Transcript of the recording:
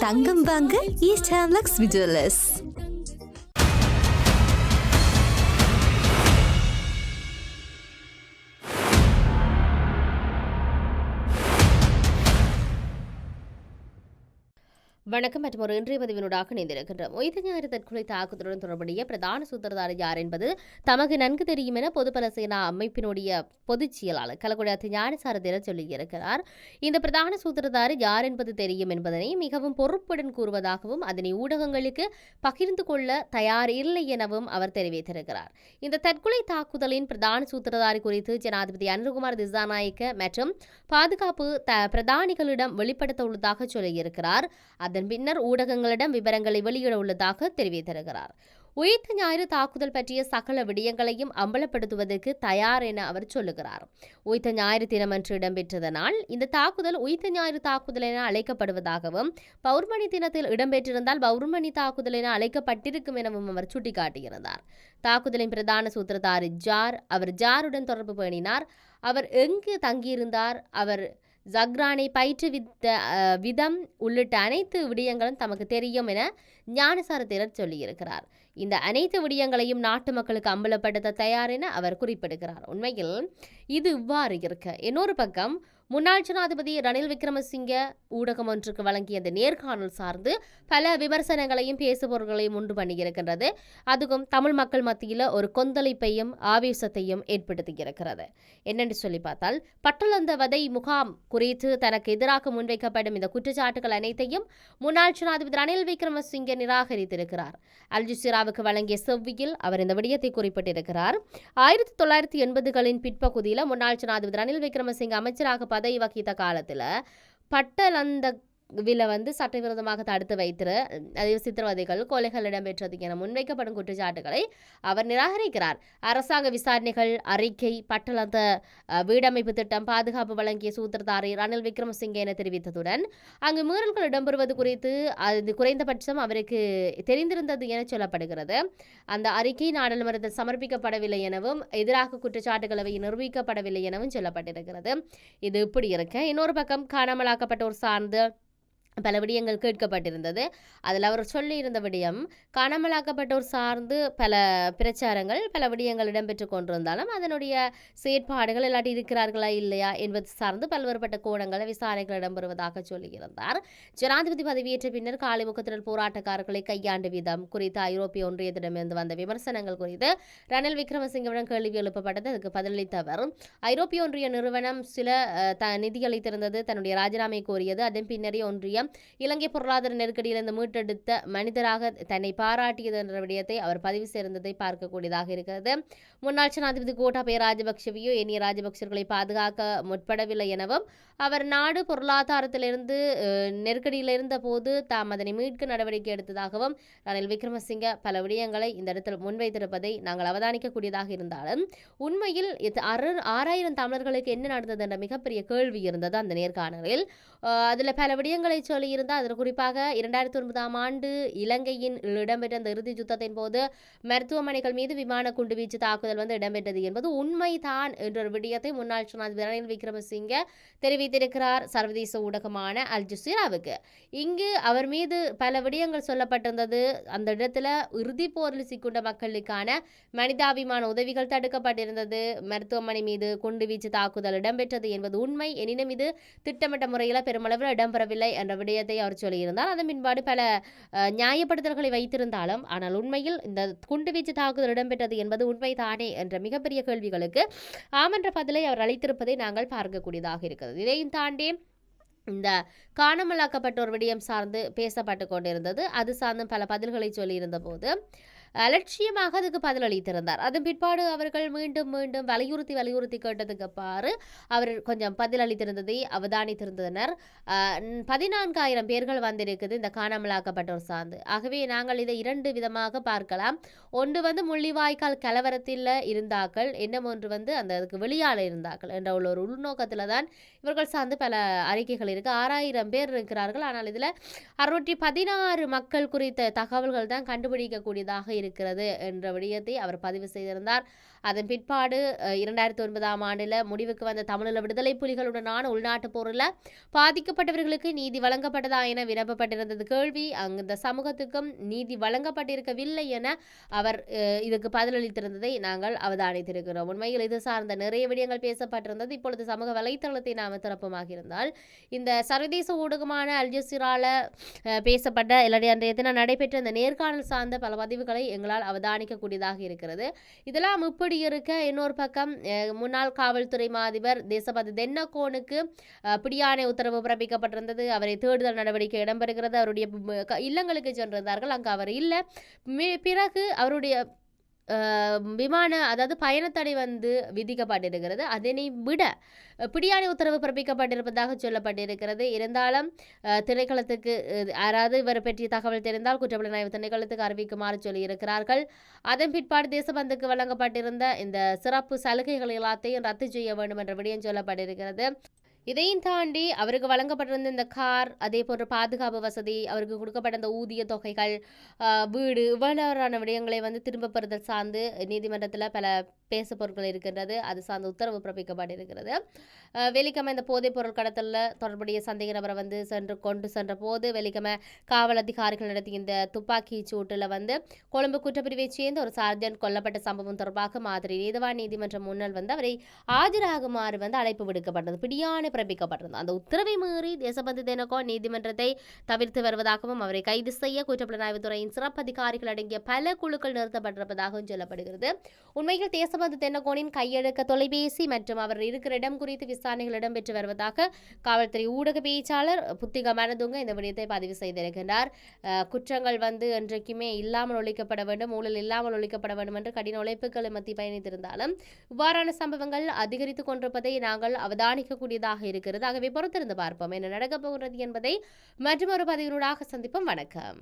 தங்கம் வாங்க east Lakshmi jewellers. வணக்கம் மற்றும் ஒரு இன்றைய பதிவினூடாக இணைந்திருக்கின்றோம். உயிர் ஞாயிறு தற்கொலை தாக்குதலுடன் தொடர்புடைய பிரதான சூத்திரதாரி யார் என்பது தமக்கு நன்கு தெரியும் என பொதுபல சேனா அமைப்பினுடைய பொதுச் செயலாளர் கலகுடாத்து ஞானசார சொல்லியிருக்கிறார். இந்த பிரதான சூத்திரதாரி யார் என்பது தெரியும் என்பதனை மிகவும் பொறுப்புடன் கூறுவதாகவும் அதனை ஊடகங்களுக்கு பகிர்ந்து கொள்ள தயார் இல்லை எனவும் அவர் தெரிவித்திருக்கிறார். இந்த தற்கொலை தாக்குதலின் பிரதான சூத்திரதாரி குறித்து ஜனாதிபதி அனுரகுமார் திசாநாயக்க மற்றும் பாதுகாப்பு பிரதானிகளிடம் வெளிப்படுத்த உள்ளதாக சொல்லியிருக்கிறார். அதன் பின்னர் ஊடகங்களிடம் விவரங்களை வெளியிட உள்ளதாக தெரிவித்திருக்கிறார். உயிர்த்த ஞாயிறு தாக்குதல் பற்றிய சகல விடயங்களையும் அம்பலப்படுத்துவதற்கு தயார் என அவர் சொல்லுகிறார். உயிர்த்த ஞாயிறு தினமன்று இடம்பெற்றதனால் இந்த தாக்குதல் உயிர்த்த ஞாயிறு தாக்குதல் என அழைக்கப்படுவதாகவும் பௌர்ணமி தினத்தில் இடம்பெற்றிருந்தால் பௌர்ணமி தாக்குதல் என அழைக்கப்பட்டிருக்கும் எனவும் அவர் சுட்டிக்காட்டியிருந்தார். தாக்குதலின் பிரதான சூத்திரதாரி ஜார், அவர் ஜாருடன் தொடர்பு பேணினார், அவர் எங்கு தங்கியிருந்தார், அவர் ஜக்ரானை பயிற்றுவித்த விதம் உள்ளிட்ட அனைத்து விடயங்களும் தமக்கு தெரியும் என ஞானசார தேரர் சொல்லியிருக்கிறார். இந்த அனைத்து விடயங்களையும் நாட்டு மக்களுக்கு அம்பலப்படுத்த தயார் என அவர் குறிப்பிடுகிறார். உண்மையில் இது இவ்வாறு இருக்க, இன்னொரு பக்கம் முன்னாள் ஜனாதிபதி ரணில் விக்ரமசிங்க ஊடகம் ஒன்றுக்கு வழங்கிய அந்த நேர்காணல் சார்ந்து பல விமர்சனங்களையும் பேசுபவர்களையும் உண்டு பண்ணியிருக்கின்றது. அதுவும் தமிழ் மக்கள் மத்தியில் ஒரு கொந்தளிப்பையும் ஆவேசத்தையும் ஏற்படுத்தியிருக்கிறது. என்னென்று சொல்லி பார்த்தால், பட்டளந்த வதை முகாம் குறித்து தனக்கு எதிராக முன்வைக்கப்படும் இந்த குற்றச்சாட்டுகள் அனைத்தையும் முன்னாள் ஜனாதிபதி ரணில் விக்ரமசிங்க நிராகரித்திருக்கிறார். அல் ஜசீராவுக்கு வழங்கிய செவ்வியில் அவர் இந்த விடயத்தை குறிப்பிட்டிருக்கிறார். 1980களின் பிற்பகுதியில் முன்னாள் ஜனாதிபதி ரணில் விக்ரமசிங்க அமைச்சராக பதவி வகித்த காலத்தில் பட்டலந்த சட்டவிரோதமாக தடுத்து வைத்திரு சித்திரவதைகள் கொலைகள் இடம்பெற்றது என முன்வைக்கப்படும் குற்றச்சாட்டுகளை அவர் நிராகரிக்கிறார். அரசாங்க விசாரணைகள் அறிக்கை பட்டளந்த வீடமைப்பு திட்டம் பாதுகாப்பு வழங்கிய சூத்திரதாரி ரணில் விக்ரமசிங்கே என தெரிவித்ததுடன் அங்கு மீறல்கள் இடம்பெறுவது குறித்து அது குறைந்தபட்சம் அவருக்கு தெரிந்திருந்தது என சொல்லப்படுகிறது. அந்த அறிக்கை நாடாளுமன்றத்தில் சமர்ப்பிக்கப்படவில்லை எனவும் எதிராக குற்றச்சாட்டுகள் அவை நிரூபிக்கப்படவில்லை எனவும் சொல்லப்பட்டிருக்கிறது. இது இப்படி இருக்க, இன்னொரு பக்கம் காணாமலாக்கப்பட்டோர் சார்ந்து பல விடயங்கள் கேட்கப்பட்டிருந்தது. அதில் அவர் சொல்லியிருந்த விடயம், காணாமலாக்கப்பட்டோர் சார்ந்து பல பிரச்சாரங்கள் பல விடயங்கள் இடம்பெற்று கொண்டிருந்தாலும் அதனுடைய செயற்பாடுகள் இல்லாட்டி இருக்கிறார்களா இல்லையா என்பது சார்ந்து பல்வேறுபட்ட கோணங்களை விசாரணைகள் இடம்பெறுவதாக சொல்லியிருந்தார். ஜனாதிபதி பதவியேற்ற பின்னர் காலிமுகத்தினர் போராட்டக்காரர்களை கையாண்ட விதம் குறித்து ஐரோப்பிய ஒன்றியத்திடமிருந்து வந்த விமர்சனங்கள் குறித்து ரணில் விக்ரமசிங்கவிடம் கேள்வி எழுப்பப்பட்டது. அதுக்கு பதிலளித்த அவர், ஐரோப்பிய ஒன்றிய நிறுவனம் சில நிதியளித்திருந்தது, தன்னுடைய ராஜினாமை கோரியது. அதன் பின்னரே ஒன்றியம் இலங்கை பொருளாதார நெருக்கடியிலிருந்து மீட்டெடுத்த மனிதராக தன்னை பாராட்டியது என்ற விடயத்தை அவர் பதிவு செய்திருந்ததை பார்க்கக்கூடியதாக இருக்கிறது. முன்னாள் ஜனாதிபதி கோட்டாபய ராஜபக்சவையோ ஏனைய ராஜபக்சர்களை பாதுகாக்க முற்படவில்லை எனவும் அவர் நாடு பொருளாதாரத்திலிருந்து நெருக்கடியில் இருந்த போது தாம் அதனை மீட்க நடவடிக்கை எடுத்ததாகவும் ரணில் விக்ரமசிங்க பல விடயங்களை இந்த இடத்தில் முன்வைத்திருப்பதை நாங்கள் அவதானிக்கக்கூடியதாக இருந்தாலும் உண்மையில் 6000 தமிழர்களுக்கு என்ன நடந்தது என்ற மிகப்பெரிய கேள்வி இருந்தது அந்த நேர்காணலில். அதில் பல விடயங்களை சொல்லியிருந்தால் அதில் குறிப்பாக 2009ஆம் ஆண்டு இலங்கையின் இடம்பெற்ற அந்த இறுதி யுத்தத்தின் போது மருத்துவமனைகள் மீது விமான குண்டுவீச்சு தாக்குதல் இடம்பெற்றது என்பது உண்மைதான் என்ற ஒரு விடயத்தை முன்னாள் ஜனாதிபதி ரணில் விக்ரமசிங்க தெரிவித்திருக்கிறார் சர்வதேச ஊடகமான அல் ஜசீராவுக்கு. இங்கு அவர் மீது பல விடயங்கள் சொல்லப்பட்டிருந்தது. அந்த இடத்துல இறுதி போரில் சிக்குண்ட மக்களுக்கான மனிதாபிமான உதவிகள் தடுக்கப்பட்டிருந்தது, மருத்துவமனை மீது குண்டுவீச்சு தாக்குதல் இடம்பெற்றது என்பது உண்மை. எனினும் இது திட்டமிட்ட முறையில் பெருமளவில் இடம்பெறவில்லை என்ற விடயத்தை அவர் சொல்லியிருந்தார். அதன் பின்பாடு பல நியாயப்படுத்தல்களை வைத்திருந்தாலும் ஆனால் உண்மையில் இந்த குண்டுவீச்சு தாக்குதல் இடம்பெற்றது என்பது உண்மைதானே என்ற மிகப்பெரிய கேள்விகளுக்கு ஆமென்ற பதிலை அவர் அளித்திருப்பதை நாங்கள் பார்க்கக்கூடியதாக இருக்கிறது. இதையும் தாண்டி இந்த காணாமலாக்கப்பட்டோர் விடயம் சார்ந்து பேசப்பட்டு கொண்டிருந்தது. அது சார்ந்து பல பதில்களை சொல்லியிருந்த போது அலட்சியமாக அதுக்கு பதிலளித்திருந்தார். அதன் பிற்பாடு அவர்கள் மீண்டும் மீண்டும் வலியுறுத்தி கேட்டதுக்கு பாரு அவர் கொஞ்சம் பதிலளித்திருந்ததை அவதானித்திருந்தனர். 14,000 பேர்கள் வந்திருக்குது இந்த காணாமலாக்கப்பட்டோர் சார்ந்து. ஆகவே நாங்கள் இதை 2 விதமாக பார்க்கலாம். ஒன்று முள்ளிவாய்க்கால் கலவரத்தில் இருந்தாக்கள், இன்னும் ஒன்று அந்த அதுக்கு வெளியால் இருந்தாக்கள் என்ற ஒரு உள்நோக்கத்தில் தான் இவர்கள் சார்ந்து பல அறிக்கைகள் இருக்கு. 6000 பேர் இருக்கிறார்கள். ஆனால் இதில் 616 மக்கள் குறித்த தகவல்கள் தான் கண்டுபிடிக்கக்கூடியதாக இருக்கிறது என்ற விடயத்தை அவர் பதிவு செய்திருந்தார். அதன் பிற்பாடு 2009ஆம் ஆண்டில் முடிவுக்கு வந்த தமிழீழ விடுதலை புலிகளுடனான உள்நாட்டு போரில் பாதிக்கப்பட்டவர்களுக்கு நீதி வழங்கப்பட்டதா என வினப்பப்பட்டிருந்தது கேள்வி. அந்த சமூகத்துக்கும் நீதி வழங்கப்பட்டிருக்கவில்லை என அவர் இதுக்கு பதிலளித்திருந்ததை நாங்கள் அவதானித்திருக்கிறோம். உண்மையில் இது சார்ந்த நிறைய விடயங்கள் பேசப்பட்டிருந்தது. இப்பொழுது சமூக வலைத்தளத்தை நாம் திறப்பமாக இருந்தால் இந்த சர்வதேச ஊடகமான அல் ஜசீரால பேசப்பட்ட இலடிய தினம் நடைபெற்ற இந்த நேர்காணல் சார்ந்த பல பதிவுகளை எங்களால் அவதானிக்கக்கூடியதாக இருக்கிறது. இதெல்லாம் இப்படி இருக்க இன்னொரு பக்கம் முன்னாள் காவல்துறை மாதிபர் தேசபதி தென்னகோனுக்கு பிடியாணை உத்தரவு பிறப்பிக்கப்பட்டிருந்தது. அவரை தேடுதல் நடவடிக்கை இடம்பெறுகிறது. அவருடைய இல்லங்களுக்கு சென்றிருந்தார்கள். அங்கு அவர் இல்லை. பிறகு அவருடைய விமான அதாவது பயணத்தடை விதிக்கப்பட்டிருக்கிறது. அதனை விட பிடியாணை உத்தரவு பிறப்பிக்கப்பட்டிருப்பதாக சொல்லப்பட்டிருக்கிறது. இருந்தாலும் திணைக்களத்துக்கு யாராவது இவர் பற்றிய தகவல் தெரிந்தால் குற்றப்புலனாய்வு திணைக்களத்துக்கு அறிவிக்குமாறு சொல்லியிருக்கிறார்கள். அதன் பிற்பாடு தேசபந்துக்கு வழங்கப்பட்டிருந்த இந்த சிறப்பு சலுகைகள் எல்லாத்தையும் ரத்து செய்ய வேண்டும் என்ற விடயம் சொல்லப்பட்டிருக்கிறது. இதையும் தாண்டி அவருக்கு வழங்கப்பட்டிருந்த இந்த கார், அதே போன்ற பாதுகாப்பு வசதி, அவருக்கு கொடுக்கப்பட்ட இந்த ஊதிய தொகைகள், வீடு, இவ்வாறான விடயங்களை திரும்ப பெறுதல் சார்ந்து நீதிமன்றத்தில் பல பேசு பொருட்கள் இருக்கின்றது. அது சார்ந்த உத்தரவு பிறப்பிக்கப்பட்டிருக்கிறது. வெலிகம இந்த போதைப் பொருள் கடத்தலில் தொடர்புடைய சந்தேக நபரை கொண்டு சென்ற போது வெலிகம காவல் அதிகாரிகள் நடத்திய இந்த துப்பாக்கி சூட்டில் கொழும்பு குற்றப்பிரிவைச் சேர்ந்த ஒரு சார்ஜென்ட் கொல்லப்பட்ட சம்பவம் தொடர்பாக மாதிரி நீதவான் நீதிமன்றம் முன்னால் அவரை ஆஜராகுமாறு அழைப்பு விடுக்கப்பட்டது. பிடியாணை பிறப்பிக்கப்பட்டிருந்தது. அந்த உத்தரவை மீறி தேசபந்து தென்னகோன் நீதிமன்றத்தை தவிர்த்து வருவதாகவும் அவரை கைது செய்ய குற்றப்புலனாய்வுத்துறையின் சிறப்பு அதிகாரிகள் அடங்கிய பல குழுக்கள் நிறுத்தப்பட்டிருப்பதாகவும் சொல்லப்படுகிறது. உண்மையில் தேசபந்து தென்னகோனின் கையெழுக்க தொலைபேசி மற்றும் அவர் இருக்கிற இடம் குறித்து விசாரணைகள் இடம்பெற்று வருவதாக காவல்துறை ஊடக பேச்சாளர் புத்திக மனதுங்க இந்த விடயத்தை பதிவு செய்திருக்கின்றார். குற்றங்கள் என்றைக்குமே இல்லாமல் ஒழிக்கப்பட வேண்டும், ஊழல் இல்லாமல் ஒழிக்கப்பட வேண்டும் என்று கடின உழைப்புகளை மத்திய பயணித்திருந்தாலும் இவ்வாறான சம்பவங்கள் அதிகரித்துக் கொண்டிருப்பதை நாங்கள் அவதானிக்கக்கூடியதாக இருக்கிறது. ஆகவே பொறுத்திருந்து பார்ப்போம் என்ன நடக்கப் போகிறது என்பதை மற்றொரு பதிவினூடாக சந்திப்போம். வணக்கம்.